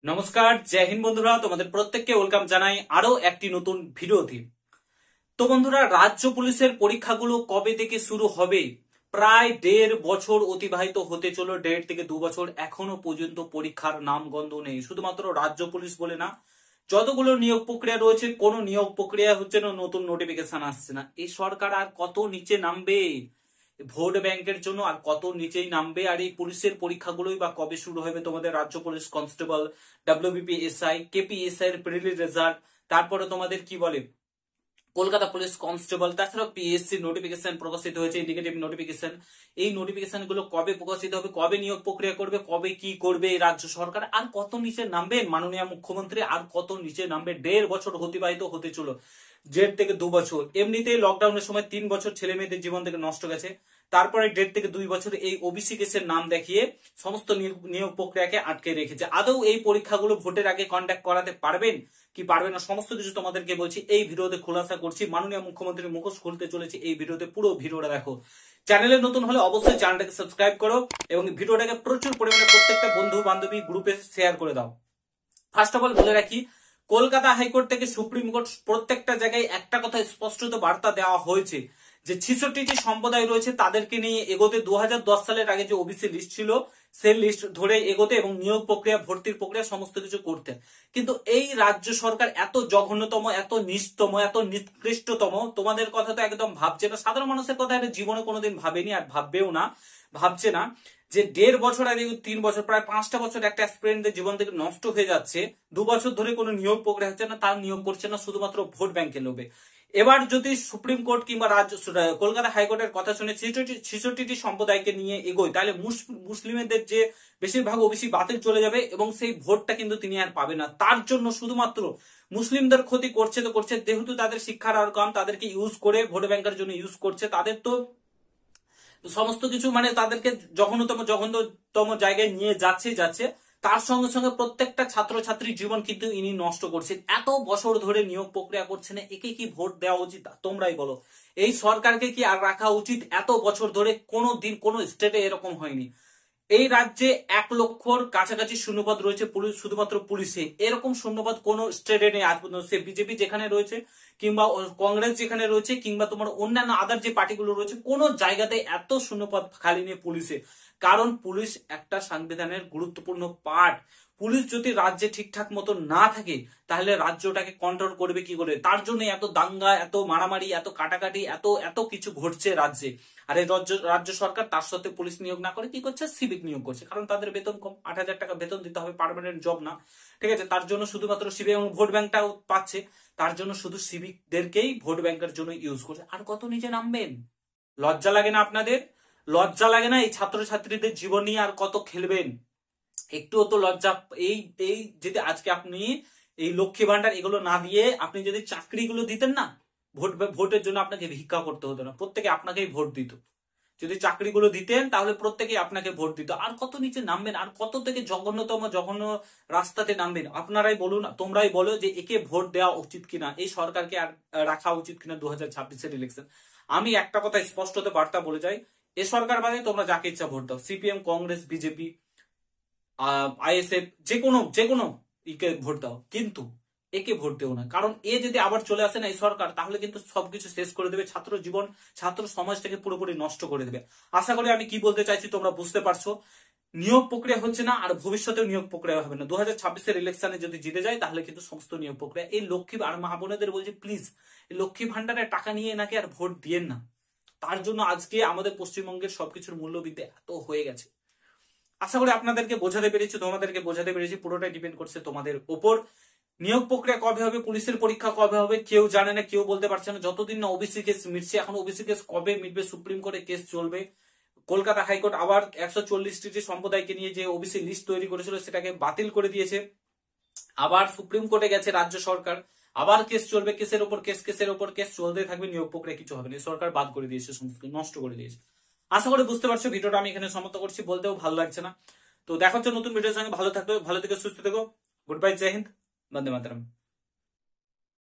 নমস্কার, জয় হিন্দ বন্ধুরা। তোমাদের প্রত্যেককে ওয়েলকাম জানাই আরো একটি নতুন ভিডিওতে। তো বন্ধুরা, রাজ্য পুলিশের পরীক্ষাগুলো কবে থেকে শুরু হবে? প্রায় 1.5 বছর অতিবাহিত হতে চলো, 1.5 থেকে 2 বছর, এখনো পর্যন্ত পরীক্ষার নামগন্ধ নেই। শুধুমাত্র রাজ্য পুলিশ বলে না, যতগুলো নিয়োগ প্রক্রিয়া রয়েছে কোনো নিয়োগ প্রক্রিয়া হচ্ছে না, নতুন নোটিফিকেশন আসছে না। এই সরকার আর কত নিচে নামবে ভোট ব্যাংকের জন্য? আর কত নিচেই নামবে? আর এই পুলিশের পরীক্ষাগুলোই বা কবে শুরু হবে? তোমাদের রাজ্য পুলিশ কনস্টেবল, ডাব্লিউবিপিএসআই, কেপিএসআই এর প্রিলি রেজাল্ট, তারপরে তোমাদের কি বলে কলকাতা পুলিশ কনস্টেবল, তাছাড়াও পিএসসি নোটিফিকেশন প্রকাশিত হয়েছে, ইন্ডিকেটিভ নোটিফিকেশন। এই নোটিফিকেশন গুলো কবে প্রকাশিত হবে, কবে নিয়োগ প্রক্রিয়া করবে, কবে কি করবে এই রাজ্য সরকার? আর কত নিচে নামবেন মাননীয় মুখ্যমন্ত্রী? আর কত নিচে নামবে? 1.5 বছর অতিবাহিত হতে চলো, 1.5 থেকে 2 বছর। এমনিতেই লকডাউনের সময় 3 বছর ছেলে মেয়েদের জীবন থেকে নষ্ট গেছে। তারপরে 1.5 থেকে 2 বছর এই ওবিসি কেসের নাম দেখিয়ে সমস্ত নিয়োগ প্রক্রিয়াকে আটকে রেখেছে। আদৌ এই পরীক্ষাগুলো ভোটের আগে কন্ডাক্ট করাতে পারবেন কি পারবে না, সমস্ত কিছু তোমাদেরকে বলছি এই ভিডিওতে খোলাসা করছি। মাননীয় মুখ্যমন্ত্রীর মুখোশ খুলতে চলেছে এই ভিডিওতে, পুরো ভিডিওটা দেখো। চ্যানেলে নতুন হলে অবশ্যই চ্যানেলটাকে সাবস্ক্রাইব করো এবং ভিডিওটাকে প্রচুর পরিমাণে প্রত্যেকটা বন্ধু বান্ধবী গ্রুপে শেয়ার করে দাও। ফার্স্ট অফ অল বলে রাখি, কলকাতা হাইকোর্ট থেকে সুপ্রিম কোর্ট প্রত্যেকটা জায়গায় একটা কথা স্পষ্টত বার্তা দেওয়া হয়েছে যে 66টি সম্প্রদায় রয়েছে তাদেরকে নিয়ে এগোতে 2010 সালের আগে যে ওবিসি লিস্ট ছিল সেই লিস্ট ধরে এগোতে এবং নিয়োগ প্রক্রিয়া, ভর্তির প্রক্রিয়া সমস্ত কিছু করতে। কিন্তু এই রাজ্য সরকার এত জঘন্যতম, এত নিচতম, এত নিকৃষ্টতম, তোমাদের কথা তো একদম ভাবছে না, সাধারণ মানুষের কথা এটা জীবনে কোনোদিন ভাবেনি আর ভাববেও না, ভাবছে না। যে 1.5 বছর আর 3 বছর, প্রায় 5টা বছর একটা অ্যাসপিরেন্টদের জীবন থেকে নষ্ট হয়ে যাচ্ছে। 2 বছর ধরে কোনো নিয়োগ প্রক্রিয়া হচ্ছে না, তার নিয়োগ করছে না শুধুমাত্র ভোট ব্যাংকের লোভে। এবার যদি সুপ্রিম কোর্ট কিংবা কলকাতা হাইকোর্টের কথা শুনে 66টি সম্প্রদায়কে নিয়ে এগোয়, তাহলে মুসলিমদের যে বেশিরভাগ ওবিসি বাতিল চলে যাবে এবং সেই ভোটটা কিন্তু তিনি আর পাবে না। তার জন্য শুধুমাত্র মুসলিমদের ক্ষতি করছে তো করছে, যেহেতু তাদের শিক্ষার আর কম, তাদেরকে ইউজ করে ভোট ব্যাংকের জন্য ইউজ করছে। তাদের তো সমস্ত কিছু মানে তাদেরকে জঘন্যতম জায়গায় নিয়ে যাচ্ছে। তার সঙ্গে সঙ্গে প্রত্যেকটা ছাত্রছাত্রীর জীবন কিন্তু ইনি নষ্ট করছেন। এত বছর ধরে নিয়োগ প্রক্রিয়া করছেন, একে কি ভোট দেওয়া উচিত? তোমরাই বলো। এই সরকারকে কি আর রাখা উচিত? এত বছর ধরে কোনো দিন কোনো স্টেটে এরকম হয়নি। এই রাজ্যে 1 লক্ষর কাছাকাছি শূন্যপদ রয়েছে পুলিশ, শুধুমাত্র পুলিশে। এরকম শূন্যপদ কোন স্টেটে নেই আজ পর্যন্ত। সে বিজেপি যেখানে রয়েছে কিংবা কংগ্রেস যেখানে রয়েছে কিংবা তোমার অন্যান্য আদার যে পার্টিগুলো রয়েছে, কোন জায়গাতে এত শূন্যপদ খালি নেই পুলিশে। কারণ পুলিশ একটা সংবিধানের গুরুত্বপূর্ণ পার্ট। পুলিশ যদি রাজ্যে ঠিকঠাক মতো না থাকে তাহলে রাজ্যটাকে কন্ট্রোল করবে কি করে? তার জন্য এত দাঙ্গা, এত মারামারি, এত কাটাকাটি, এত এত কিছু ঘটছে রাজ্যে। আর এই রাজ্য সরকার তার সাথে পুলিশ নিয়োগ না করে কি করছে? সিভিক নিয়োগ করছে। কারণ তাদের বেতন কম, 8,000 টাকা বেতন দিতে হবে, পার্মানেন্ট জব না। ঠিক আছে, তার জন্য শুধুমাত্র সিভিক এবং ভোট ব্যাংকটাও পাচ্ছে, তার জন্য শুধু সিভিকদেরকেই ভোট ব্যাংকের জন্য ইউজ করছে। আর কত নিচে নামবেন? লজ্জা লাগে না আপনাদের? লজ্জা লাগে না? এই ছাত্রছাত্রীদের জীবন নিয়ে আর কত খেলবেন? একটুও তো লজ্জা। এই এই যদি আজকে আপনি এই লক্ষ্মী ভান্ডার এগুলো না দিয়ে আপনি যদি চাকরিগুলো দিতেন না, ভোটের জন্য আপনাকে ভিক্ষা করতে হতো না, প্রত্যেকে আপনাকেই ভোট দিত। যদি চাকরিগুলো দিতেন তাহলে প্রত্যেকেই আপনাকে ভোট দিত। আর কত নিচে নামবেন? আর কত থেকে জঘন্য রাস্তাতে নামবেন? আপনারাই বলুন, তোমরাই বলো যে একে ভোট দেওয়া উচিত কিনা, এই সরকারকে আর রাখা উচিত কিনা 2026-এর ইলেকশন। আমি একটা কথা স্পষ্টত বার্তা বলে যাই, এ সরকার বাদে তোমরা যাকে ইচ্ছা ভোট দাও, সিপিএম, কংগ্রেস, বিজেপি, আইএসএফ, যে কোনো ইকে ভোট দাও, কিন্তু একে ভোট দেও না। কারণ এ যদি আবার চলে আসে না এই সরকার, তাহলে কিন্তু সবকিছু শেষ করে দেবে, ছাত্র জীবন, ছাত্র সমাজটাকে পুরোপুরি নষ্ট করে দেবে। আশা করি আমি কি বলতে চাইছি তোমরা বুঝতে পারছো। নিয়োগ প্রক্রিয়া হচ্ছে না, আর ভবিষ্যতেও নিয়োগ প্রক্রিয়া হবে না। 2026-এর ইলেকশনে যদি জিতে যায় তাহলে কিন্তু সমস্ত নিয়োগ প্রক্রিয়া। এই লক্ষ্মী আর মা বোনেদের বলছি, প্লিজ এই লক্ষ্মী ভান্ডারের টাকা নিয়ে নাকি আর ভোট দিয়েন না। তার জন্য আজকে আমাদের পশ্চিমবঙ্গের সবকিছুর মূল্যবৃদ্ধি এত হয়ে গেছে। আশা করি আপনাদেরকে বোঝাতে পেরেছি, তোমাদেরকে বোঝাতে পেরেছি। পুরোটাই ডিপেন্ড করছে তোমাদের উপর। নিয়োগ প্রক্রিয়া কবে হবে, পুলিশের পরীক্ষা কবে হবে, কেউ জানে না, কেউ বলতে পারছে না। যতদিন না ওবিসি কেস মিটছে, এখন ওবিসি কেস কবে মিটবে? সুপ্রিম কোর্টে কেস চলবে। কলকাতা হাইকোর্ট আবার 140টি সম্প্রদায়কে নিয়ে যে ওবিসি লিস্ট তৈরি করেছিল সেটাকে বাতিল করে দিয়েছে। আবার সুপ্রিম কোর্টে গেছে রাজ্য সরকার, আবার কেস চলবে, কেসের উপর কেস, কেসের উপর কেস চলতে থাকবে। নিয়োগ প্রক্রিয়া কিছু হবে না, সরকার বাদ করে দিয়েছে, সমস্ত নষ্ট করে দিয়েছে। আশা করি বুঝতে পারছো। ভিডিওটা আমি এখানে সমাপ্ত করছি, বলতেও ভালো লাগছে না। তো দেখা হচ্ছে নতুন ভিডিওর সঙ্গে। ভালো থাকবে, ভালো থেকে সুস্থ থেকো। গুড বাই, জয় হিন্দ, বন্দে মাতরম।